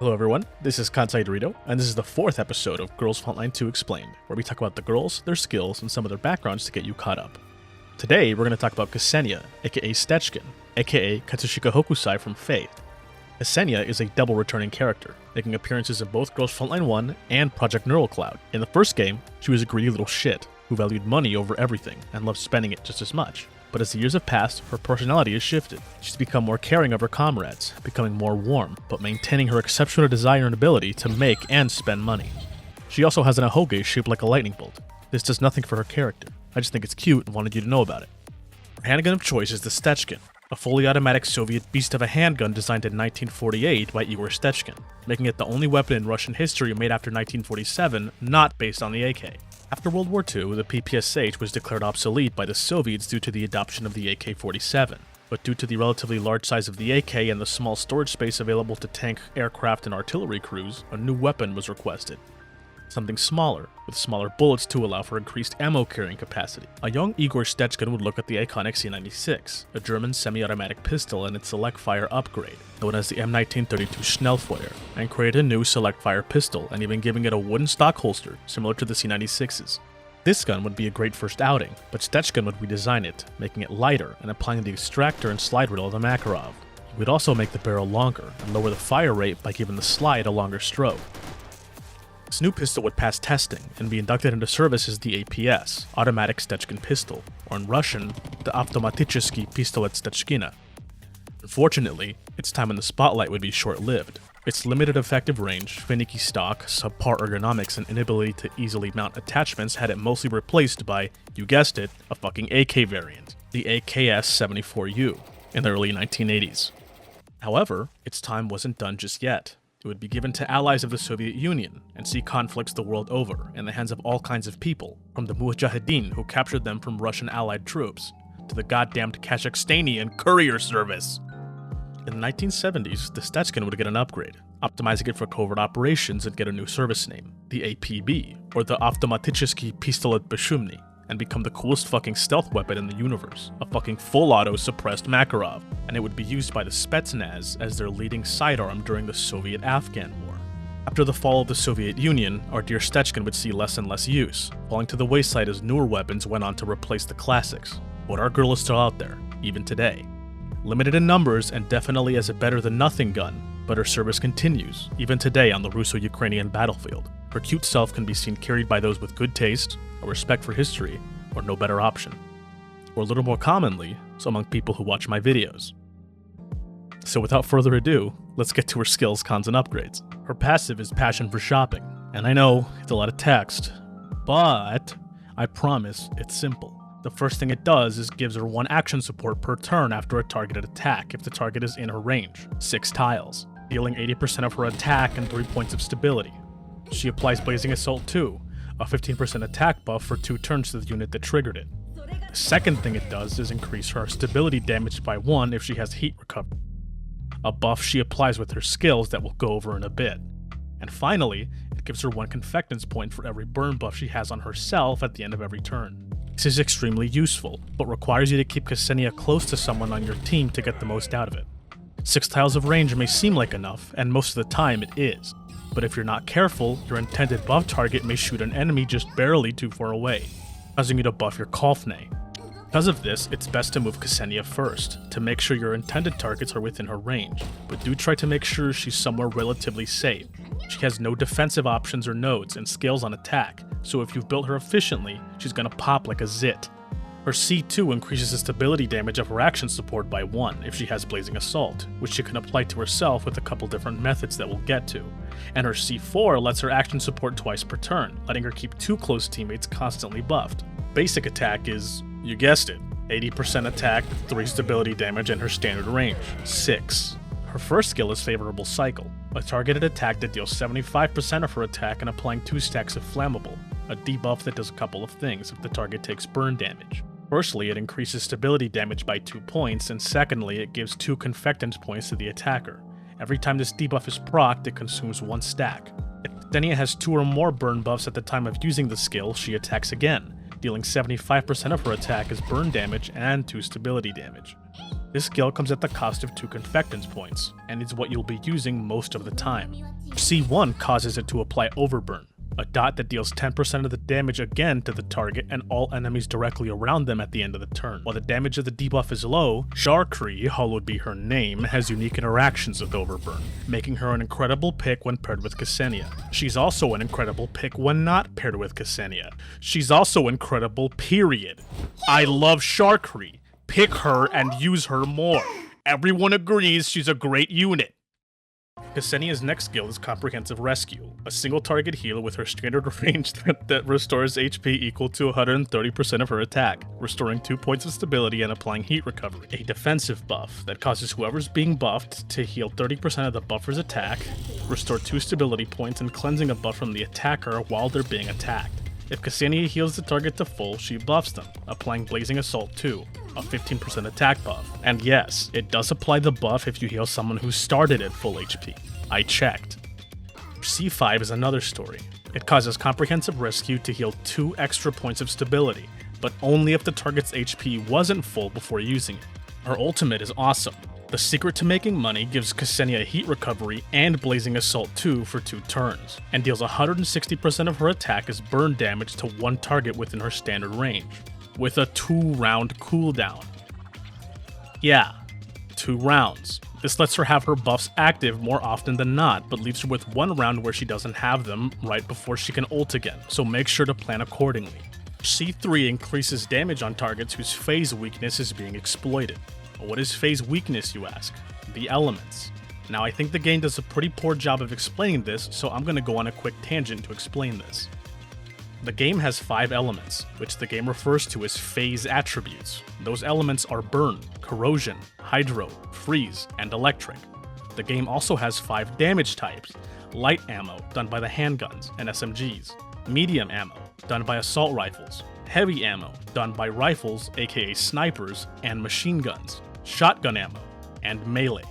Hello everyone, this is Kansai Dorito, and this is the 4th episode of Girls Frontline 2 Explained, where we talk about the girls, their skills, and some of their backgrounds to get you caught up. Today, we're going to talk about Ksenia, aka Stechkin, aka Katsushika Hokusai from Fate. Ksenia is a double returning character, making appearances in both Girls Frontline 1 and Project Neural Cloud. In the first game, she was a greedy little shit, who valued money over everything, and loved spending it just as much. But as the years have passed, her personality has shifted. She's become more caring of her comrades, becoming more warm, but maintaining her exceptional desire and ability to make and spend money. She also has an ahoge shaped like a lightning bolt. This does nothing for her character. I just think it's cute and wanted you to know about it. Her handgun of choice is the Stechkin, a fully automatic Soviet beast of a handgun designed in 1948 by Igor Stechkin, making it the only weapon in Russian history made after 1947 not based on the AK. After World War II, the PPSH was declared obsolete by the Soviets due to the adoption of the AK-47, but due to the relatively large size of the AK and the small storage space available to tank, aircraft, and artillery crews, a new weapon was requested. Something smaller, with smaller bullets to allow for increased ammo carrying capacity. A young Igor Stechkin would look at the iconic C96, a German semi-automatic pistol and its select fire upgrade, known as the M1932 Schnellfeuer, and create a new select fire pistol and even giving it a wooden stock holster similar to the C96's. This gun would be a great first outing, but Stechkin would redesign it, making it lighter and applying the extractor and slide rail of the Makarov. He would also make the barrel longer and lower the fire rate by giving the slide a longer stroke. This new pistol would pass testing and be inducted into service as the APS, Automatic Stechkin Pistol, or in Russian, the Автоматический Пистолет Stechkina. Unfortunately, its time in the spotlight would be short-lived. Its limited effective range, finicky stock, subpar ergonomics, and inability to easily mount attachments had it mostly replaced by, you guessed it, a fucking AK variant, the AKS-74U, in the early 1980s. However, its time wasn't done just yet. It would be given to allies of the Soviet Union and see conflicts the world over in the hands of all kinds of people, from the Mujahideen who captured them from Russian allied troops, to the goddamned Kazakhstanian courier service. In the 1970s, the Stechkin would get an upgrade, optimizing it for covert operations and get a new service name, the APB, or the Автоматический Пистолет Бесшумный, and become the coolest fucking stealth weapon in the universe, a fucking full-auto suppressed Makarov, and it would be used by the Spetsnaz as their leading sidearm during the Soviet-Afghan War. After the fall of the Soviet Union, our dear Stechkin would see less and less use, falling to the wayside as newer weapons went on to replace the classics. But our girl is still out there, even today. Limited in numbers and definitely as a better-than-nothing gun, but her service continues, even today on the Russo-Ukrainian battlefield. Her cute self can be seen carried by those with good taste, a respect for history, or no better option. Or a little more commonly, so among people who watch my videos. So without further ado, let's get to her skills, cons, and upgrades. Her passive is passion for shopping, and I know it's a lot of text, but I promise it's simple. The first thing it does is gives her 1 action support per turn after a targeted attack if the target is in her range, 6 tiles, dealing 80% of her attack and 3 points of stability. She applies Blazing Assault too, a 15% attack buff for 2 turns to the unit that triggered it. The second thing it does is increase her stability damage by 1 if she has heat recovery, a buff she applies with her skills that we'll go over in a bit. And finally, it gives her 1 confectance point for every burn buff she has on herself at the end of every turn. This is extremely useful, but requires you to keep Ksenia close to someone on your team to get the most out of it. 6 tiles of range may seem like enough, and most of the time it is. But if you're not careful, your intended buff target may shoot an enemy just barely too far away, causing you to buff your Kolfne. Because of this, it's best to move Ksenia first, to make sure your intended targets are within her range, but do try to make sure she's somewhere relatively safe. She has no defensive options or nodes and scales on attack, so if you've built her efficiently, she's gonna pop like a zit. Her C2 increases the stability damage of her action support by 1 if she has Blazing Assault, which she can apply to herself with a couple different methods that we'll get to. And her C4 lets her action support twice per turn, letting her keep 2 close teammates constantly buffed. Basic attack is, you guessed it, 80% attack, 3 stability damage, and her standard range, 6. Her first skill is Favorable Cycle, a targeted attack that deals 75% of her attack and applying 2 stacks of Flammable, a debuff that does a couple of things if the target takes burn damage. Firstly, it increases stability damage by 2 points, and secondly, it gives 2 confectance points to the attacker. Every time this debuff is procced, it consumes 1 stack. If Ksenia has 2 or more burn buffs at the time of using the skill, she attacks again, dealing 75% of her attack as burn damage and 2 stability damage. This skill comes at the cost of 2 confectance points, and is what you'll be using most of the time. C1 causes it to apply Overburn, a dot that deals 10% of the damage again to the target and all enemies directly around them at the end of the turn. While the damage of the debuff is low, Sharkree, hallowed be her name, has unique interactions with Overburn, making her an incredible pick when paired with Ksenia. She's also an incredible pick when not paired with Ksenia. She's also incredible, period. I love Sharkree. Pick her and use her more. Everyone agrees she's a great unit. Ksenia's next skill is Comprehensive Rescue, a single target heal with her standard range that restores HP equal to 130% of her attack, restoring 2 points of stability and applying heat recovery. A defensive buff that causes whoever's being buffed to heal 30% of the buffer's attack, restore 2 stability points, and cleansing a buff from the attacker while they're being attacked. If Ksenia heals the target to full, she buffs them, applying Blazing Assault 2, a 15% attack buff. And yes, it does apply the buff if you heal someone who started at full HP. I checked. C5 is another story. It causes Comprehensive Rescue to heal 2 extra points of stability, but only if the target's HP wasn't full before using it. Her ultimate is awesome. The secret to making money gives Ksenia heat recovery and Blazing Assault 2 for 2 turns, and deals 160% of her attack as burn damage to 1 target within her standard range, with a 2-round cooldown. Yeah, 2 rounds. This lets her have her buffs active more often than not, but leaves her with 1 round where she doesn't have them right before she can ult again, so make sure to plan accordingly. C3 increases damage on targets whose phase weakness is being exploited. What is phase weakness, you ask? The elements. Now, I think the game does a pretty poor job of explaining this, so I'm going to go on a quick tangent to explain this. The game has 5 elements, which the game refers to as phase attributes. Those elements are burn, corrosion, hydro, freeze, and electric. The game also has 5 damage types: light ammo, done by the handguns and SMGs, medium ammo, done by assault rifles, heavy ammo, done by rifles, aka snipers, and machine guns, shotgun ammo, and melee.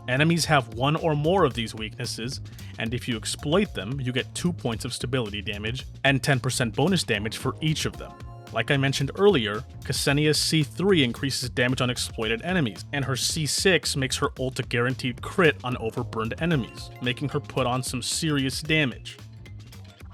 Enemies have 1 or more of these weaknesses, and if you exploit them, you get 2 points of stability damage and 10% bonus damage for each of them. Like I mentioned earlier, Ksenia's C3 increases damage on exploited enemies, and her C6 makes her ult a guaranteed crit on overburned enemies, making her put on some serious damage.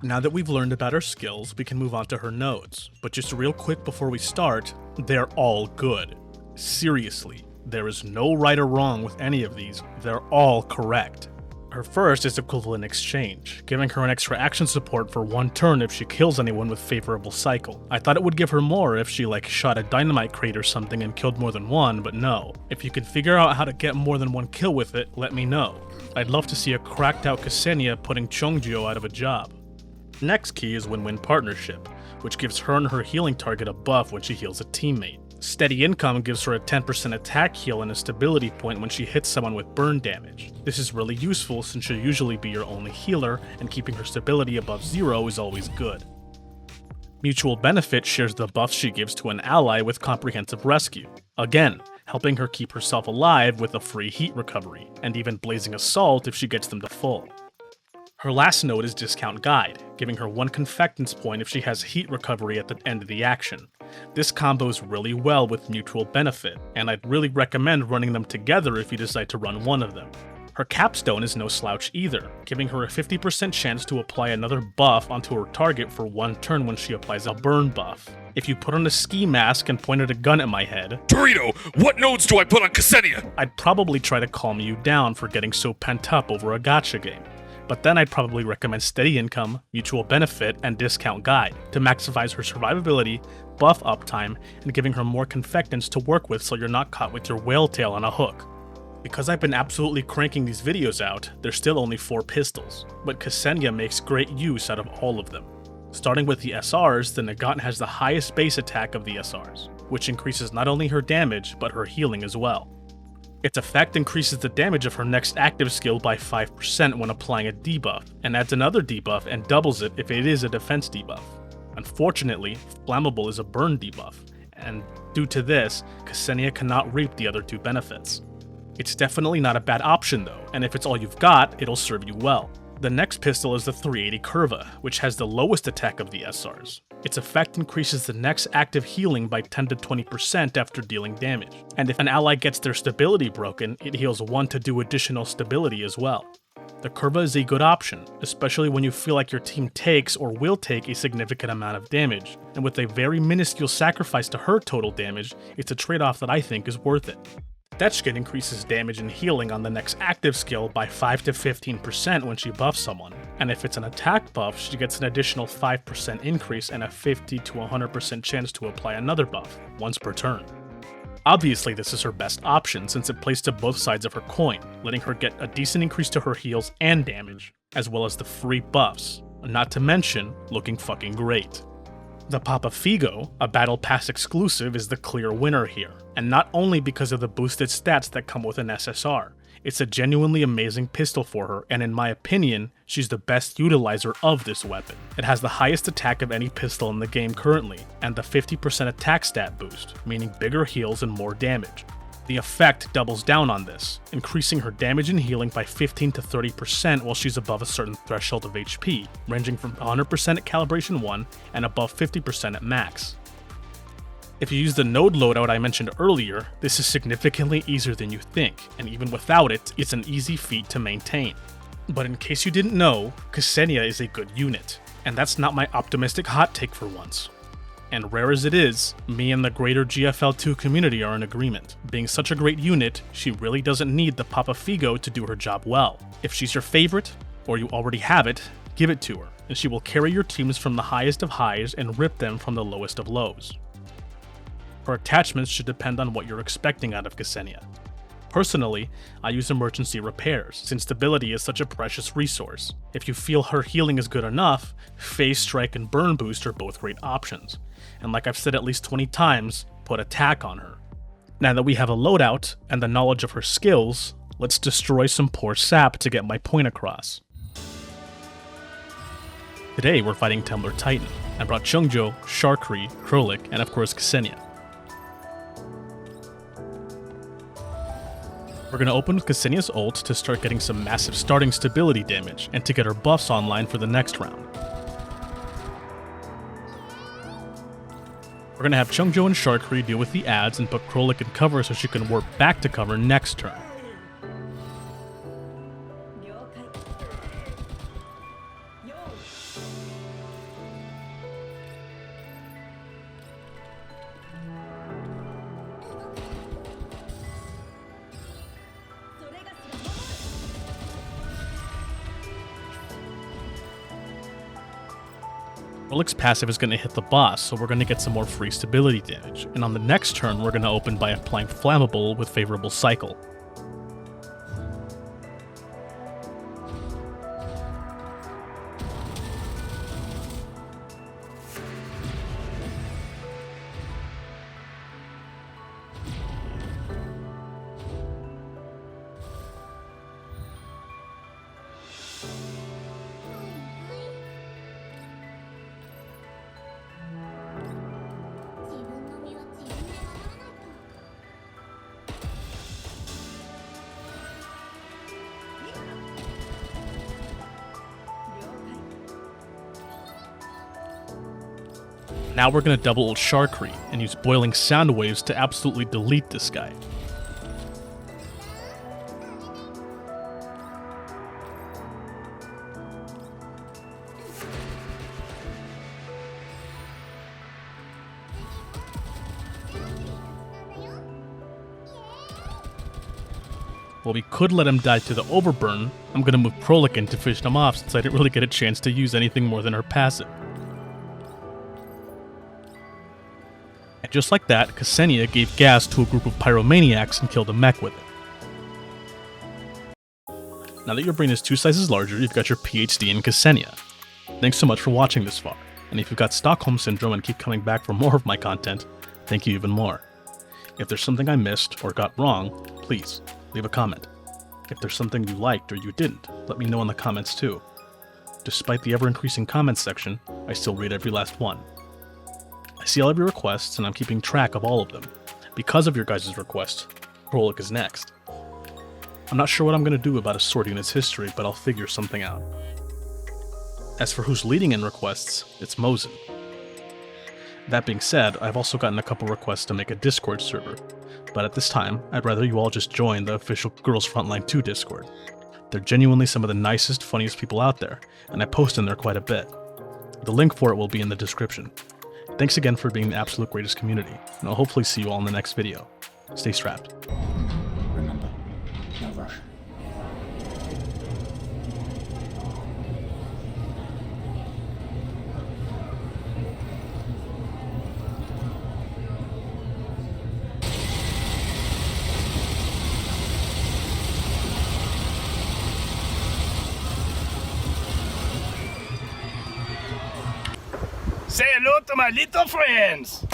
Now that we've learned about her skills, we can move on to her nodes, but just real quick before we start, they're all good. Seriously, there is no right or wrong with any of these, they're all correct. Her first is Equivalent Exchange, giving her an extra action support for 1 turn if she kills anyone with favorable cycle. I thought it would give her more if she shot a dynamite crate or something and killed more than 1, but no. If you can figure out how to get more than 1 kill with it, let me know. I'd love to see a cracked out Ksenia putting Chongjio out of a job. Next key is Win-Win Partnership, which gives her and her healing target a buff when she heals a teammate. Steady Income gives her a 10% attack heal and a stability point when she hits someone with burn damage. This is really useful since she'll usually be your only healer, and keeping her stability above 0 is always good. Mutual Benefit shares the buffs she gives to an ally with Comprehensive Rescue, again, helping her keep herself alive with a free heat recovery, and even Blazing Assault if she gets them to full. Her last node is Discount Guide, giving her 1 confectance point if she has heat recovery at the end of the action. This combos really well with Mutual Benefit, and I'd really recommend running them together if you decide to run one of them. Her Capstone is no slouch either, giving her a 50% chance to apply another buff onto her target for 1 turn when she applies a burn buff. If you put on a ski mask and pointed a gun at my head, Dorito, what nodes do I put on Ksenia? I'd probably try to calm you down for getting so pent up over a gacha game. But then I'd probably recommend Steady Income, Mutual Benefit, and Discount Guide to maximize her survivability, buff uptime, and giving her more confectants to work with so you're not caught with your whale tail on a hook. Because I've been absolutely cranking these videos out, there's still only 4 pistols, but Ksenia makes great use out of all of them. Starting with the SRs, the Nagant has the highest base attack of the SRs, which increases not only her damage, but her healing as well. Its effect increases the damage of her next active skill by 5% when applying a debuff, and adds another debuff and doubles it if it is a defense debuff. Unfortunately, Flammable is a burn debuff, and due to this, Ksenia cannot reap the other 2 benefits. It's definitely not a bad option though, and if it's all you've got, it'll serve you well. The next pistol is the 380 Curva, which has the lowest attack of the SRs. Its effect increases the next active healing by 10 to 20% after dealing damage, and if an ally gets their stability broken, it heals 1 to do additional stability as well. The Curva is a good option, especially when you feel like your team takes or will take a significant amount of damage, and with a very minuscule sacrifice to her total damage, it's a trade-off that I think is worth it. Stechkin increases damage and healing on the next active skill by 5 to 15% when she buffs someone, and if it's an attack buff, she gets an additional 5% increase and a 50 to 100% chance to apply another buff, once per turn. Obviously, this is her best option since it plays to both sides of her coin, letting her get a decent increase to her heals and damage, as well as the free buffs, not to mention looking fucking great. The Papa Figo, a Battle Pass exclusive, is the clear winner here, and not only because of the boosted stats that come with an SSR. It's a genuinely amazing pistol for her, and in my opinion, she's the best utilizer of this weapon. It has the highest attack of any pistol in the game currently, and the 50% attack stat boost, meaning bigger heals and more damage. The effect doubles down on this, increasing her damage and healing by 15 to 30% while she's above a certain threshold of HP, ranging from 100% at calibration 1 and above 50% at max. If you use the node loadout I mentioned earlier, this is significantly easier than you think, and even without it, it's an easy feat to maintain. But in case you didn't know, Ksenia is a good unit, and that's not my optimistic hot take for once. And rare as it is, me and the greater GFL2 community are in agreement. Being such a great unit, she really doesn't need the Papa Figo to do her job well. If she's your favorite, or you already have it, give it to her, and she will carry your teams from the highest of highs and rip them from the lowest of lows. Her attachments should depend on what you're expecting out of Ksenia. Personally, I use emergency repairs, since stability is such a precious resource. If you feel her healing is good enough, Phase Strike and Burn Boost are both great options. And like I've said at least 20 times, put attack on her. Now that we have a loadout and the knowledge of her skills, let's destroy some poor sap to get my point across. Today we're fighting Temblor Titan. I brought Chungjo, Sharkri, Krolik, and of course Ksenia. We're going to open with Ksenia's ult to start getting some massive starting stability damage, and to get her buffs online for the next round. We're going to have Chungjo and Sharkri deal with the adds and put Krolik in cover so she can warp back to cover next turn. Krolik's passive is going to hit the boss, so we're going to get some more free stability damage, and on the next turn we're going to open by applying Flammable with favorable cycle. Now we're going to double ult Sharkri and use boiling sound waves to absolutely delete this guy. While we could let him die to the overburn, I'm going to move Krolik in to finish him off since I didn't really get a chance to use anything more than her passive. And just like that, Ksenia gave gas to a group of pyromaniacs and killed a mech with it. Now that your brain is 2 sizes larger, you've got your PhD in Ksenia. Thanks so much for watching this far, and if you've got Stockholm Syndrome and keep coming back for more of my content, thank you even more. If there's something I missed or got wrong, please leave a comment. If there's something you liked or you didn't, let me know in the comments too. Despite the ever-increasing comments section, I still read every last one. I see all of your requests, and I'm keeping track of all of them. Because of your guys' request, Krolik is next. I'm not sure what I'm going to do about assorting its history, but I'll figure something out. As for who's leading in requests, it's Mosin. That being said, I've also gotten a couple requests to make a Discord server, but at this time, I'd rather you all just join the official Girls Frontline 2 Discord. They're genuinely some of the nicest, funniest people out there, and I post in there quite a bit. The link for it will be in the description. Thanks again for being the absolute greatest community, and I'll hopefully see you all in the next video. Stay strapped. Remember, no rush. Say hello to my little friends!